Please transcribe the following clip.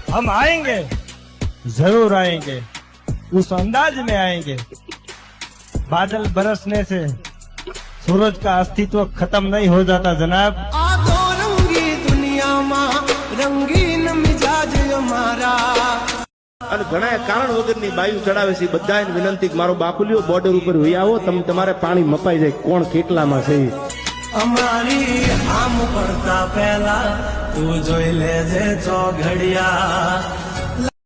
हम आएंगे, जरूर आएंगे, उस अंदाज में आएंगे। बादल बरसने से सूरज का अस्तित्व खत्म नहीं हो जाता जनाब। आ तो रंगी दुनिया में रंगीन मिजाज हमारा અને ઘણા કારણ વગરની બાયુ ચડાવે છે બધાને વિનંતી કે મારો બાપુલિયો બોર્ડર ઉપર હોઈ આવો, તમારે પાણી મપાઈ જાય કોણ કેટલામાં છે। અમારી આમ પડતા પહેલા તું જોઈ લેજે ચોઘડિયા।